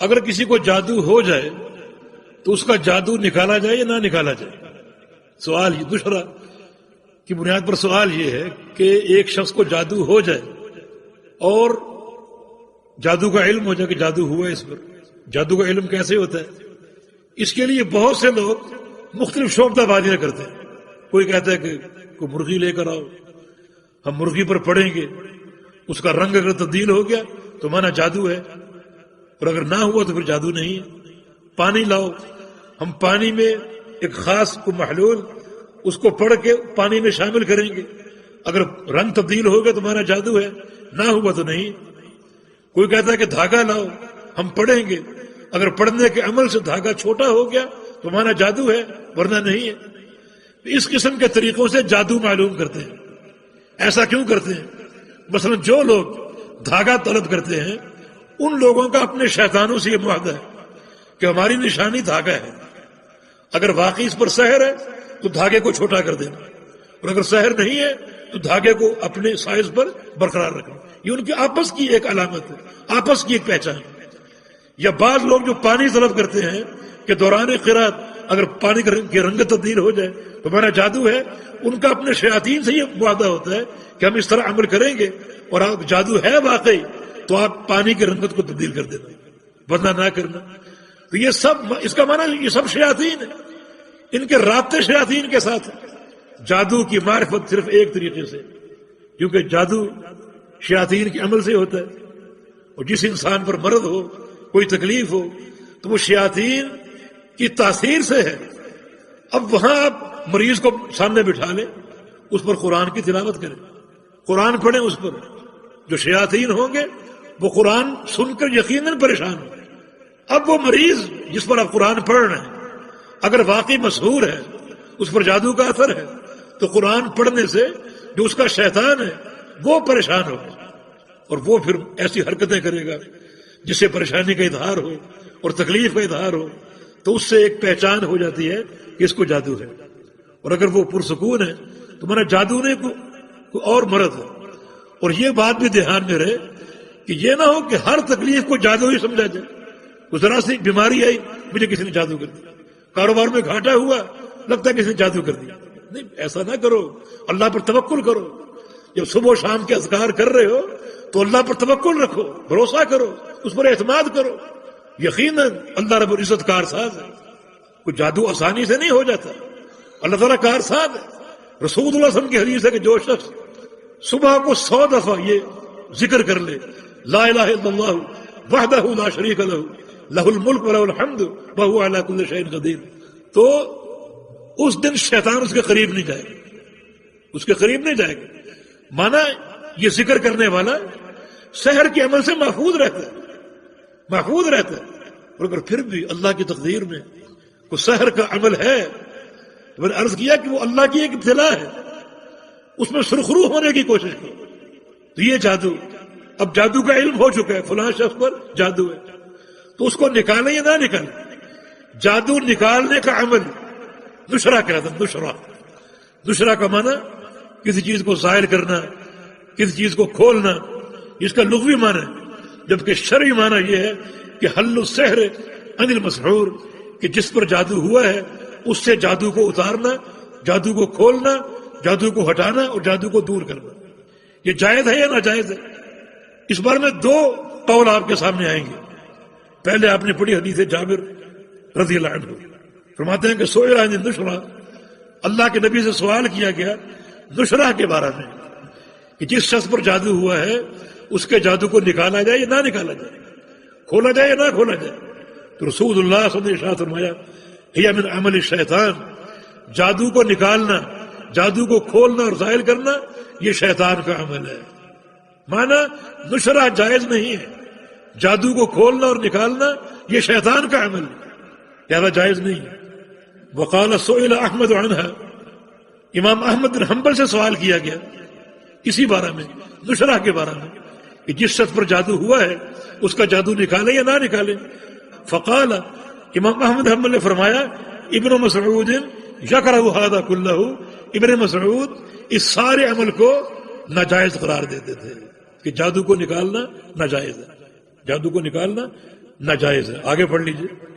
اگر کسی کو جادو ہو جائے تو اس کا جادو نکالا جائے یا نہ نکالا جائے؟ سوال یہ دوسرا کی بنیاد پر سوال یہ ہے کہ ایک شخص کو جادو ہو جائے اور جادو کا علم ہو جائے کہ جادو ہوا ہے اس پر، جادو کا علم کیسے ہوتا ہے؟ اس کے لیے بہت سے لوگ مختلف شعبہ بازیاں کرتے ہیں. کوئی کہتا ہے کہ کوئی مرغی لے کر آؤ، ہم مرغی پر پڑیں گے، اس کا رنگ اگر تبدیل ہو گیا تو مانا جادو ہے، اور اگر نہ ہوا تو پھر جادو نہیں ہے. پانی لاؤ، ہم پانی میں ایک خاص کو محلول اس کو پڑھ کے پانی میں شامل کریں گے، اگر رنگ تبدیل ہو گیا تو مانا جادو ہے، نہ ہوا تو نہیں. کوئی کہتا ہے کہ دھاگا لاؤ، ہم پڑھیں گے، اگر پڑھنے کے عمل سے دھاگا چھوٹا ہو گیا تو مانا جادو ہے، ورنہ نہیں ہے. اس قسم کے طریقوں سے جادو معلوم کرتے ہیں. ایسا کیوں کرتے ہیں؟ مثلا جو لوگ دھاگا طلب کرتے ہیں ان لوگوں کا اپنے شیطانوں سے یہ معاہدہ ہے کہ ہماری نشانی دھاگا ہے، اگر واقعی اس پر سحر ہے تو دھاگے کو چھوٹا کر دینا، اور اگر سحر نہیں ہے تو دھاگے کو اپنے سائز پر برقرار رکھنا. یہ ان کی آپس کی ایک علامت ہے، آپس کی ایک پہچان. یا بعض لوگ جو پانی طلب کرتے ہیں کہ دوران قرات اگر پانی کی رنگ تبدیل ہو جائے تو ہمارا جادو ہے، ان کا اپنے شیاطین سے یہ معاہدہ ہوتا ہے کہ ہم اس طرح عمل کریں گے اور آپ جادو ہے واقعی تو آپ پانی کی رنگت کو تبدیل کر دینا، ورنہ نہ کرنا. تو یہ سب، اس کا معنی یہ سب شیاطین ہیں، ان کے رابطے شیاطین کے ساتھ ہیں. جادو کی معرفت صرف ایک طریقے سے، کیونکہ جادو شیاطین کے عمل سے ہوتا ہے، اور جس انسان پر مرض ہو، کوئی تکلیف ہو، تو وہ شیاطین کی تاثیر سے ہے. اب وہاں آپ مریض کو سامنے بٹھا لیں، اس پر قرآن کی تلاوت کریں، قرآن پڑھیں اس پر. جو شیاطین ہوں گے وہ قرآن سن کر یقیناً پریشان ہوں. اب وہ مریض جس پر آپ قرآن پڑھ رہے ہیں اگر واقعی مسحور ہے، اس پر جادو کا اثر ہے، تو قرآن پڑھنے سے جو اس کا شیطان ہے وہ پریشان ہوگا، اور وہ پھر ایسی حرکتیں کرے گا جس سے پریشانی کا اظہار ہو اور تکلیف کا اظہار ہو، تو اس سے ایک پہچان ہو جاتی ہے کہ اس کو جادو ہے. اور اگر وہ پرسکون ہے تو مانا جادو نے کوئی اور مرض ہے. اور یہ بات بھی دھیان میں رہے کہ یہ نہ ہو کہ ہر تکلیف کو جادو ہی سمجھا جائے. کوئی ذرا سی بیماری آئی، مجھے کسی نے جادو کر دیا، کاروبار میں گھاٹا ہوا، لگتا ہے کسی نے جادو کر دیا. نہیں، ایسا نہ کرو، اللہ پر توکل کرو. جب صبح و شام کے اذکار کر رہے ہو تو اللہ پر توکل رکھو، بھروسہ کرو، اس پر اعتماد کرو. یقیناً اللہ رب العزت کارساز ہے، کوئی جادو آسانی سے نہیں ہو جاتا، اللہ تعالیٰ کارساز ہے. رسول اللہ صلی اللہ علیہ وسلم کی حدیث ہے کہ جو شخص صبح کو 100 دفعہ یہ ذکر کر لے، لا الہ الا اللہ وحدہ لا شریک لہ لہ الملک ولہ الحمد وہو علی کل شیء قدیر، تو اس دن شیطان اس کے قریب نہیں جائے گا، اس کے قریب نہیں جائے گا. مانا یہ ذکر کرنے والا سحر کے عمل سے محفوظ رہتا ہے، محفوظ رہتا ہے. اور اگر پھر بھی اللہ کی تقدیر میں کوئی سحر کا عمل ہے تو میں نے عرض کیا کہ وہ اللہ کی ایک ابتلا ہے، اس میں سرخرو ہونے کی کوشش کی تو یہ جادو. اب جادو کا علم ہو چکا ہے، فلاں شخص پر جادو ہے، تو اس کو نکالیں یا نہ نکالیں؟ جادو نکالنے کا عمل نشرہ کہتا ہے. نشرہ کا معنی کسی چیز کو ظاہر کرنا، کسی چیز کو کھولنا، اس کا لغوی معنی ہے. جبکہ شرعی معنی یہ ہے کہ حل السحر عن المسحور، کہ جس پر جادو ہوا ہے اس سے جادو کو اتارنا، جادو کو کھولنا، جادو کو ہٹانا اور جادو کو دور کرنا. یہ جائز ہے یا ناجائز ہے؟ اس بارے میں 2 قول آپ کے سامنے آئیں گے. پہلے آپ نے پڑھی حدیث جابر رضی اللہ عنہ، فرماتے ہیں کہ سئل عن النشرہ، اللہ کے نبی سے سوال کیا گیا نشرہ کے بارے میں کہ جس شخص پر جادو ہوا ہے اس کے جادو کو نکالا جائے یا نہ نکالا جائے، کھولا جائے یا نہ کھولا جائے. تو رسول اللہ صلی اللہ علیہ وسلم نے ارشاد فرمایا ہی من عمل الشیطان، جادو کو نکالنا، جادو کو کھولنا اور ظاہر کرنا یہ شیطان کا عمل ہے. مانا نشرہ جائز نہیں ہے، جادو کو کھولنا اور نکالنا یہ شیطان کا عمل ہے، لہذا جائز نہیں ہے. وقال سئل احمد عنہا، امام احمد بن حنبل سے سوال کیا گیا اسی بارے میں، نشرہ کے بارے میں، کہ جس شخص پر جادو ہوا ہے اس کا جادو نکالے یا نہ نکالے. فقال، امام احمد بن حنبل نے فرمایا ابن مسعود یکرہ ھذا کلہ، ابن مسعود اس سارے عمل کو ناجائز قرار دیتے تھے کہ جادو کو نکالنا ناجائز ہے، جادو کو نکالنا ناجائز ہے. آگے پڑھ لیجئے.